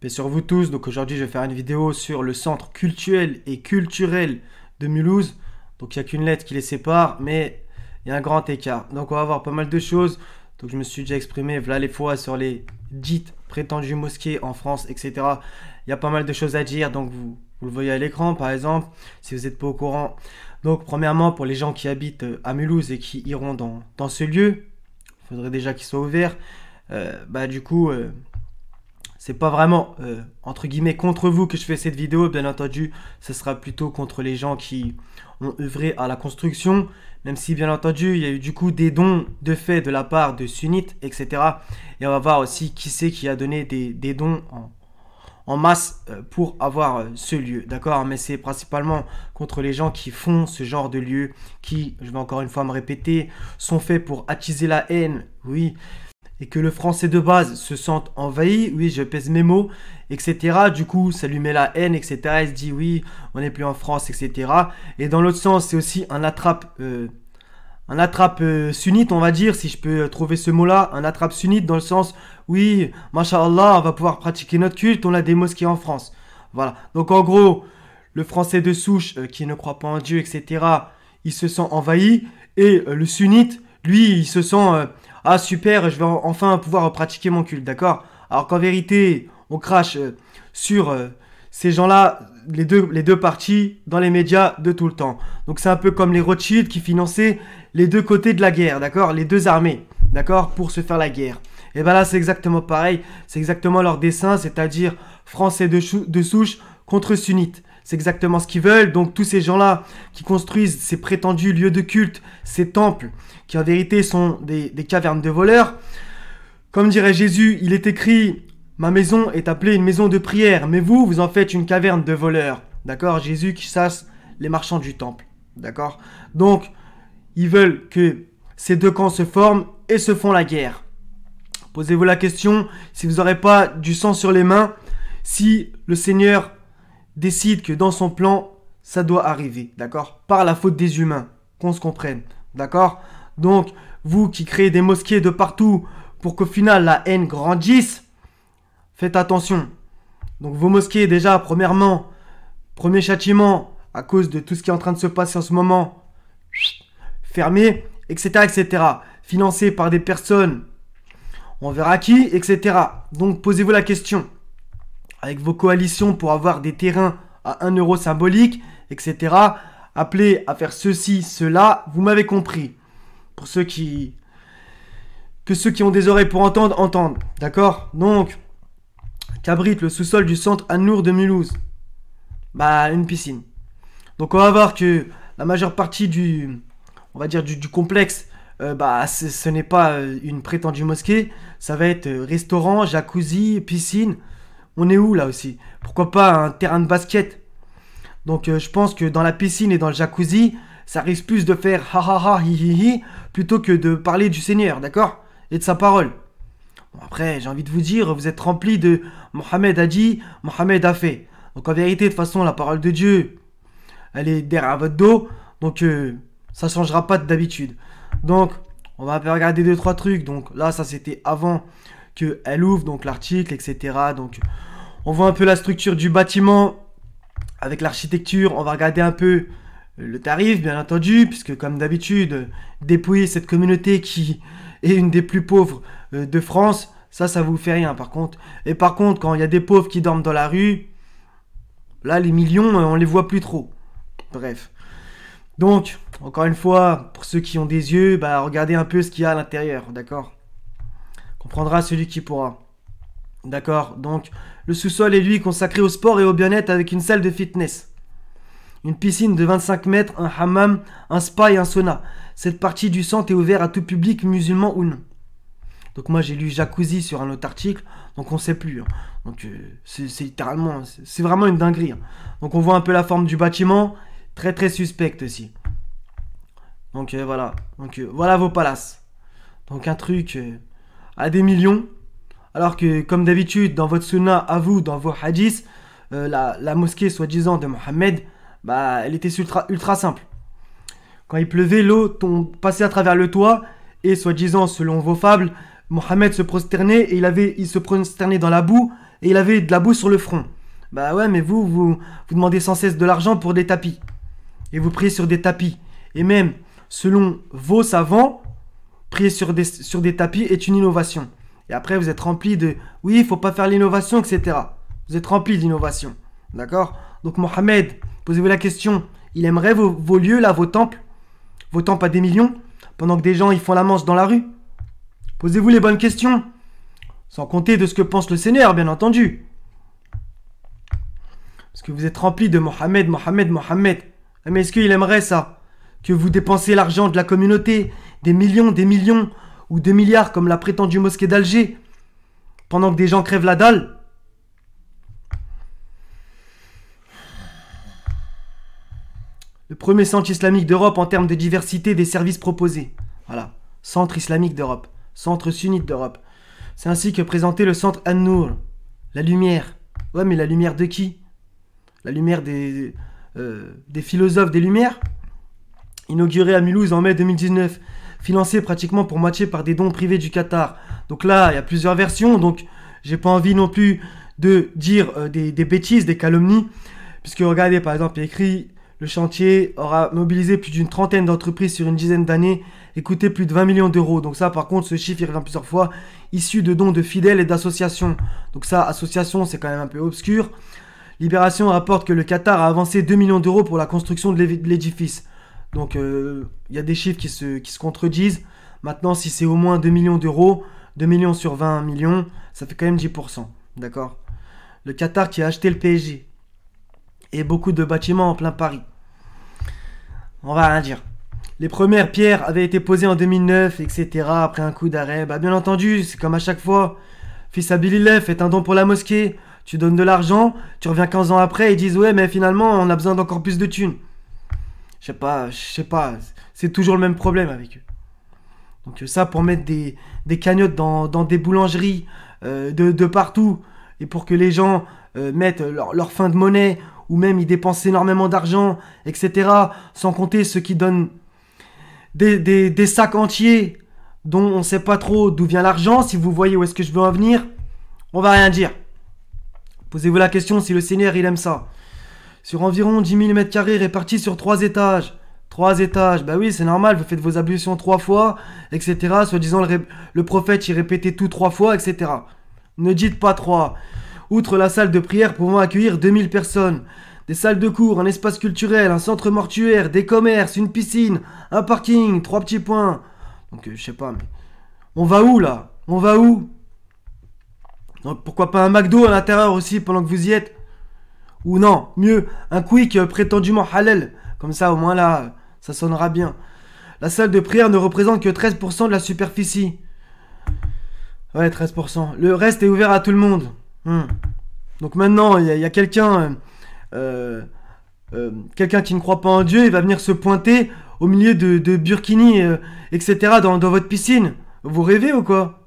Paix sur vous tous, donc aujourd'hui je vais faire une vidéo sur le centre cultuel et culturel de Mulhouse. Donc il n'y a qu'une lettre qui les sépare, mais il y a un grand écart. Donc on va voir pas mal de choses. Donc je me suis déjà exprimé voilà les fois sur les dites prétendues mosquées en France, etc. Il y a pas mal de choses à dire, donc vous le voyez à l'écran par exemple, si vous n'êtes pas au courant. Donc premièrement, pour les gens qui habitent à Mulhouse et qui iront dans ce lieu, il faudrait déjà qu'il soit ouvert. Du coup... c'est pas vraiment, entre guillemets, contre vous que je fais cette vidéo, bien entendu, ce sera plutôt contre les gens qui ont œuvré à la construction, même si, bien entendu, il y a eu du coup des dons de fait de la part de sunnites, etc. Et on va voir aussi qui c'est qui a donné des dons en masse pour avoir ce lieu, d'accord? Mais c'est principalement contre les gens qui font ce genre de lieu, qui, je vais encore une fois me répéter, sont faits pour attiser la haine, oui, et que le français de base se sente envahi, oui, je pèse mes mots, etc. Du coup, ça lui met la haine, etc. Il se dit, oui, on n'est plus en France, etc. Et dans l'autre sens, c'est aussi un attrape sunnite, on va dire, si je peux trouver ce mot-là, un attrape sunnite dans le sens, oui, masha'Allah, on va pouvoir pratiquer notre culte, on a des mosquées en France. Voilà. Donc en gros, le français de souche qui ne croit pas en Dieu, etc., il se sent envahi, et le sunnite, lui, il se sent... ah super, je vais enfin pouvoir pratiquer mon culte, d'accord? Alors qu'en vérité, on crache sur ces gens-là, les deux parties, dans les médias de tout le temps. Donc c'est un peu comme les Rothschild qui finançaient les deux côtés de la guerre, d'accord? Les deux armées, d'accord? Pour se faire la guerre. Et bien là, c'est exactement pareil, c'est exactement leur dessein, c'est-à-dire français de souche contre sunnites. C'est exactement ce qu'ils veulent. Donc tous ces gens-là qui construisent ces prétendus lieux de culte, ces temples, qui en vérité sont des cavernes de voleurs. Comme dirait Jésus, il est écrit, ma maison est appelée une maison de prière, mais vous en faites une caverne de voleurs. D'accord? Jésus qui chasse les marchands du temple. D'accord? Donc, ils veulent que ces deux camps se forment et se font la guerre. Posez-vous la question, si vous n'aurez pas du sang sur les mains, si le Seigneur décide que dans son plan, ça doit arriver, d'accord? Par la faute des humains, qu'on se comprenne, d'accord? Donc, vous qui créez des mosquées de partout pour qu'au final la haine grandisse, faites attention. Donc vos mosquées, déjà, premièrement, premier châtiment, à cause de tout ce qui est en train de se passer en ce moment, fermées, etc., etc. Financées par des personnes, on verra qui, etc. Donc posez-vous la question. Avec vos coalitions pour avoir des terrains à 1 euro symbolique, etc. Appelez à faire ceci, cela, vous m'avez compris. Pour ceux qui ont des oreilles pour entendre, entendent. D'accord? Donc, qu'abrite le sous-sol du centre An-Nour de Mulhouse? Une piscine. Donc on va voir que la majeure partie du complexe, ce n'est pas une prétendue mosquée. Ça va être restaurant, jacuzzi, piscine. On est où là aussi? Pourquoi pas un terrain de basket? Donc je pense que dans la piscine et dans le jacuzzi, ça risque plus de faire ha ha ha hi hi hi plutôt que de parler du Seigneur, d'accord? Et de sa parole. Bon, après, j'ai envie de vous dire, vous êtes remplis de Mohamed a dit, Mohamed a fait. Donc en vérité, de toute façon, la parole de Dieu, elle est derrière votre dos. Donc ça changera pas d'habitude. Donc on va regarder 2-3 trucs. Donc là, ça c'était avant qu'elle ouvre donc l'article, etc. Donc on voit un peu la structure du bâtiment avec l'architecture. On va regarder un peu le tarif, bien entendu, puisque comme d'habitude, dépouiller cette communauté qui est une des plus pauvres de France, ça vous fait rien par contre. Et par contre, quand il y a des pauvres qui dorment dans la rue, là les millions, on les voit plus trop. Bref. Donc, encore une fois, pour ceux qui ont des yeux, regardez un peu ce qu'il y a à l'intérieur, d'accord? Comprendra celui qui pourra. D'accord? Donc, le sous-sol est lui consacré au sport et au bien-être avec une salle de fitness. Une piscine de 25 mètres, un hammam, un spa et un sauna. Cette partie du centre est ouverte à tout public, musulman ou non. Donc moi j'ai lu jacuzzi sur un autre article, donc on sait plus. Hein. Donc c'est littéralement, c'est vraiment une dinguerie. Hein. Donc on voit un peu la forme du bâtiment, très très suspecte aussi. Donc voilà. Donc voilà vos palaces. Donc un truc à des millions. Alors que comme d'habitude dans votre sunna à vous, dans vos hadiths, la mosquée soi-disant de Mohammed, elle était ultra simple. Quand il pleuvait, l'eau passait à travers le toit et soi-disant selon vos fables, Mohammed se prosternait et il se prosternait dans la boue et il avait de la boue sur le front. Bah ouais, mais vous demandez sans cesse de l'argent pour des tapis. Et vous priez sur des tapis. Et même, selon vos savants, prier sur des tapis est une innovation. Et après, vous êtes rempli de... Oui, il faut pas faire l'innovation, etc. Vous êtes rempli d'innovation. D'accord? Donc Mohamed, posez-vous la question. Il aimerait vos lieux, là, vos temples à des millions, pendant que des gens, ils font la manche dans la rue? Posez-vous les bonnes questions. Sans compter de ce que pense le Seigneur, bien entendu. Parce que vous êtes rempli de Mohamed. Mais est-ce qu'il aimerait ça? Que vous dépensez l'argent de la communauté, des millions, ou des milliards comme la prétendue mosquée d'Alger, pendant que des gens crèvent la dalle? Le premier centre islamique d'Europe en termes de diversité des services proposés. Voilà, centre islamique d'Europe, centre sunnite d'Europe. C'est ainsi que présentait le centre An-Nour, la lumière. Ouais, mais la lumière de qui? La lumière des philosophes des Lumières, inauguré à Mulhouse en mai 2019, financé pratiquement pour moitié par des dons privés du Qatar. Donc là, il y a plusieurs versions, donc j'ai pas envie non plus de dire des bêtises, des calomnies, puisque regardez, par exemple, il y a écrit « Le chantier aura mobilisé plus d'une trentaine d'entreprises sur une dizaine d'années et coûté plus de 20 millions d'euros. » Donc ça, par contre, ce chiffre, il revient plusieurs fois, issu de dons de fidèles et d'associations. Donc ça, association, c'est quand même un peu obscur. Libération rapporte que le Qatar a avancé 2 millions d'euros pour la construction de l'édifice. Donc, il y a des chiffres qui se contredisent. Maintenant, si c'est au moins 2 millions d'euros, 2 millions sur 20 millions, ça fait quand même 10%. D'accord? Le Qatar qui a acheté le PSG. Et beaucoup de bâtiments en plein Paris. On va rien dire. Les premières pierres avaient été posées en 2009, etc. Après un coup d'arrêt. Bah, bien entendu, c'est comme à chaque fois. Fils Abilillah, faites un don pour la mosquée. Tu donnes de l'argent, tu reviens 15 ans après et ils disent « Ouais, mais finalement, on a besoin d'encore plus de thunes. » Je sais pas, c'est toujours le même problème avec eux. Donc ça, pour mettre des cagnottes dans des boulangeries de partout, et pour que les gens mettent leur fin de monnaie, ou même ils dépensent énormément d'argent, etc. Sans compter ceux qui donnent des sacs entiers, dont on ne sait pas trop d'où vient l'argent. Si vous voyez où est-ce que je veux en venir, on va rien dire. Posez-vous la question si le Seigneur il aime ça. Sur environ 10 000 m² répartis sur 3 étages. 3 étages, bah oui, c'est normal, vous faites vos ablutions 3 fois, etc. Soi-disant, le prophète y répétait tout 3 fois, etc. Ne dites pas 3. Outre la salle de prière pouvant accueillir 2000 personnes, des salles de cours, un espace culturel, un centre mortuaire, des commerces, une piscine, un parking, 3 petits points. Donc, je sais pas, mais... On va où, là? On va où? Donc pourquoi pas un McDo à l'intérieur aussi pendant que vous y êtes? Ou non, mieux, un quick prétendument halal. Comme ça, au moins là, ça sonnera bien. La salle de prière ne représente que 13% de la superficie. Ouais, 13%. Le reste est ouvert à tout le monde. Donc maintenant, il y a quelqu'un qui ne croit pas en Dieu, il va venir se pointer au milieu de burkini, etc. dans votre piscine. Vous rêvez ou quoi?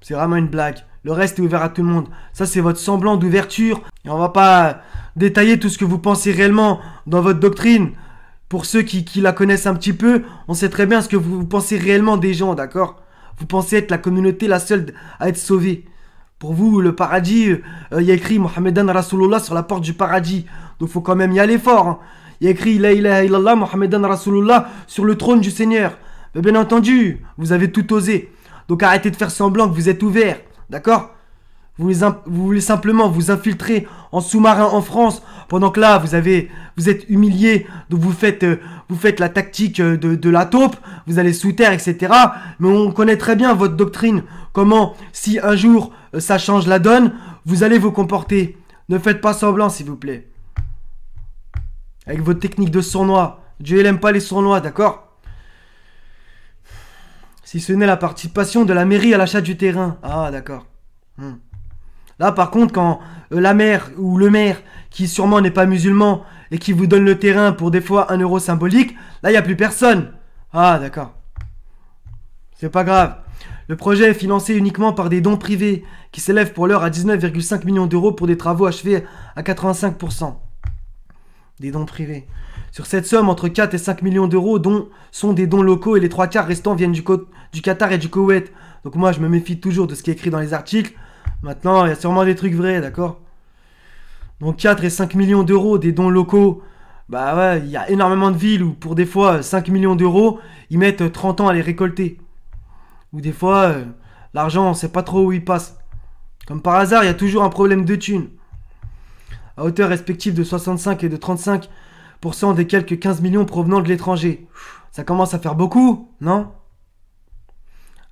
C'est vraiment une blague. Le reste est ouvert à tout le monde. Ça, c'est votre semblant d'ouverture. Et on va pas détailler tout ce que vous pensez réellement dans votre doctrine. Pour ceux qui la connaissent un petit peu, on sait très bien ce que vous pensez réellement des gens, d'accord? Vous pensez être la communauté la seule à être sauvée. Pour vous, le paradis, il y a écrit Mohammedan Rasulullah sur la porte du paradis. Donc il faut quand même y aller fort. Hein. Il y a écrit La ilaha illallah Mohammedan Rasulullah sur le trône du Seigneur. Mais bien entendu, vous avez tout osé. Donc arrêtez de faire semblant que vous êtes ouvert, d'accord? Vous voulez simplement vous infiltrer en sous-marin en France, pendant que là, vous êtes humilié, donc vous faites la tactique de la taupe, vous allez sous terre, etc. Mais on connaît très bien votre doctrine, comment, si un jour ça change la donne, vous allez vous comporter. Ne faites pas semblant, s'il vous plaît. Avec votre technique de sournois. Dieu, il n'aime pas les sournois, d'accord? Si ce n'est la participation de la mairie à l'achat du terrain. Ah, d'accord. Là, par contre, quand la mère ou le maire, qui sûrement n'est pas musulman, et qui vous donne le terrain pour des fois 1 euro symbolique, là, il n'y a plus personne. Ah, d'accord. C'est pas grave. Le projet est financé uniquement par des dons privés, qui s'élèvent pour l'heure à 19,5 millions d'euros pour des travaux achevés à 85%. Des dons privés. Sur cette somme, entre 4 et 5 millions d'euros sont des dons locaux et les 3 quarts restants viennent du Qatar et du Koweït. Donc moi, je me méfie toujours de ce qui est écrit dans les articles, Maintenant, il y a sûrement des trucs vrais, d'accord? Donc 4 et 5 millions d'euros des dons locaux. Bah ouais, il y a énormément de villes où pour des fois 5 millions d'euros, ils mettent 30 ans à les récolter. Ou des fois, l'argent, on sait pas trop où il passe. Comme par hasard, il y a toujours un problème de thunes. À hauteur respective de 65 et de 35% des quelques 15 millions provenant de l'étranger. Ça commence à faire beaucoup, non?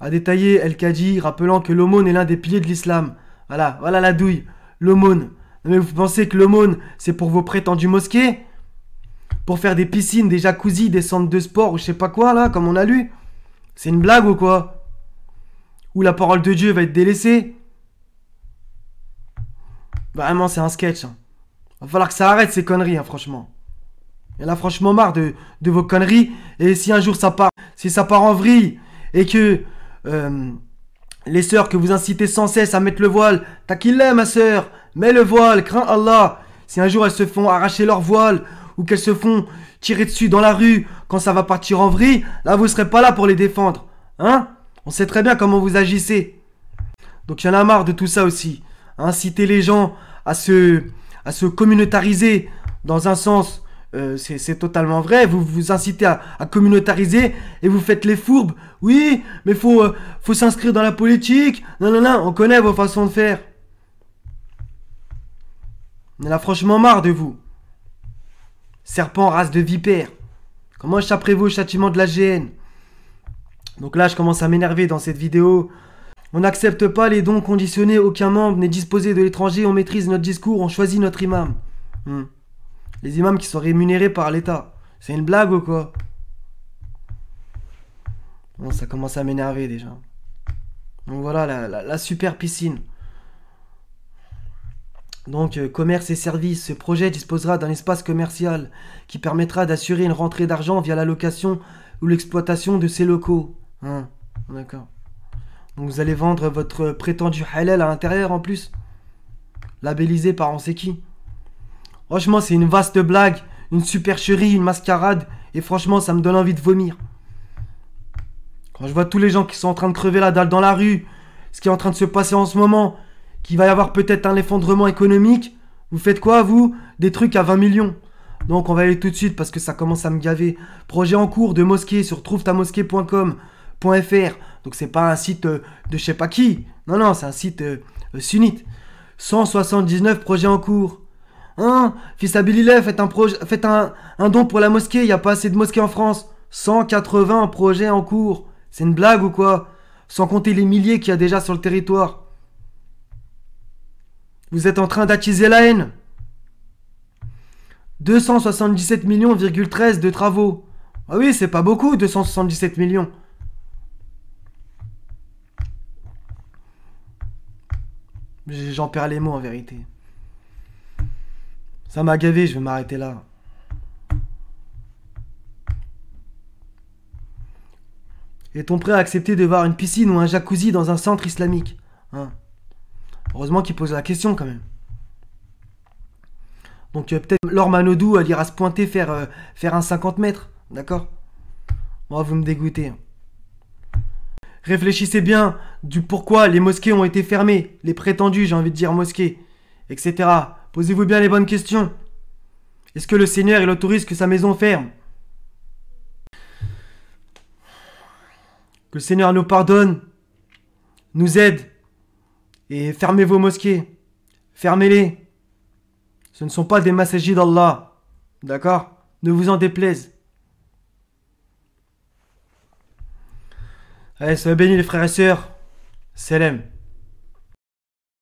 A détaillé El Kadji, rappelant que l'aumône est l'un des piliers de l'islam. Voilà la douille, l'aumône. Mais vous pensez que l'aumône, c'est pour vos prétendues mosquées? Pour faire des piscines, des jacuzzis, des centres de sport ou je sais pas quoi là, comme on a lu? C'est une blague ou quoi? Où la parole de Dieu va être délaissée? Vraiment, c'est un sketch. Hein. Va falloir que ça arrête ces conneries, hein, franchement. Et là, franchement, marre de vos conneries. Et si un jour si ça part en vrille et que les sœurs que vous incitez sans cesse à mettre le voile, t'as qu'il l'est, ma sœur, mets le voile, crains Allah. Si un jour elles se font arracher leur voile ou qu'elles se font tirer dessus dans la rue quand ça va partir en vrille, là vous serez pas là pour les défendre. Hein? On sait très bien comment vous agissez. Donc il y en a marre de tout ça aussi. Inciter les gens à se communautariser dans un sens, c'est totalement vrai. Vous vous incitez à communautariser et vous faites les fourbes. Oui, mais faut s'inscrire dans la politique. Non, on connaît vos façons de faire. On en a franchement marre de vous. Serpent, race de vipère. Comment échapperez-vous au châtiment de la GN? Donc là, je commence à m'énerver dans cette vidéo. On n'accepte pas les dons conditionnés, aucun membre n'est disposé de l'étranger, on maîtrise notre discours, on choisit notre imam. Les imams qui sont rémunérés par l'État. C'est une blague ou quoi? Bon, ça commence à m'énerver déjà. Donc voilà, la super piscine. Donc, commerce et services, ce projet disposera d'un espace commercial qui permettra d'assurer une rentrée d'argent via la location ou l'exploitation de ces locaux. D'accord. Donc vous allez vendre votre prétendu halal à l'intérieur en plus. Labellisé par on sait qui. Franchement, c'est une vaste blague, une supercherie, une mascarade. Et franchement, ça me donne envie de vomir. Quand je vois tous les gens qui sont en train de crever la dalle dans la rue, ce qui est en train de se passer en ce moment, qu'il va y avoir peut-être un effondrement économique, vous faites quoi, vous? Des trucs à 20 millions. Donc on va aller tout de suite parce que ça commence à me gaver. Projet en cours de mosquée sur trouvetamosquée.com.fr. Donc c'est pas un site de je sais pas qui. Non, c'est un site sunnite. 179 projets en cours. Fils Abilillah, faites un don pour la mosquée, il n'y a pas assez de mosquées en France. 180 projets en cours. C'est une blague ou quoi? Sans compter les milliers qu'il y a déjà sur le territoire. Vous êtes en train d'attiser la haine. 277 millions,13 de travaux. Ah oui, c'est pas beaucoup, 277 millions. J'en perds les mots en vérité. Ça m'a gavé, je vais m'arrêter là. Est-on prêt à accepter de voir une piscine ou un jacuzzi dans un centre islamique? Heureusement qu'il pose la question quand même. Donc peut-être Laure Manodou, elle ira se pointer faire un 50 mètres. D'accord? Moi, vous me dégoûtez. Réfléchissez bien du pourquoi les mosquées ont été fermées. Les prétendues, j'ai envie de dire mosquées. Etc. Posez-vous bien les bonnes questions. Est-ce que le Seigneur il autorise que sa maison ferme? Que le Seigneur nous pardonne, nous aide. Et fermez vos mosquées. Fermez-les. Ce ne sont pas des messagers d'Allah. D'accord? Ne vous en déplaise. Allez, soyez bénis les frères et sœurs. Salam.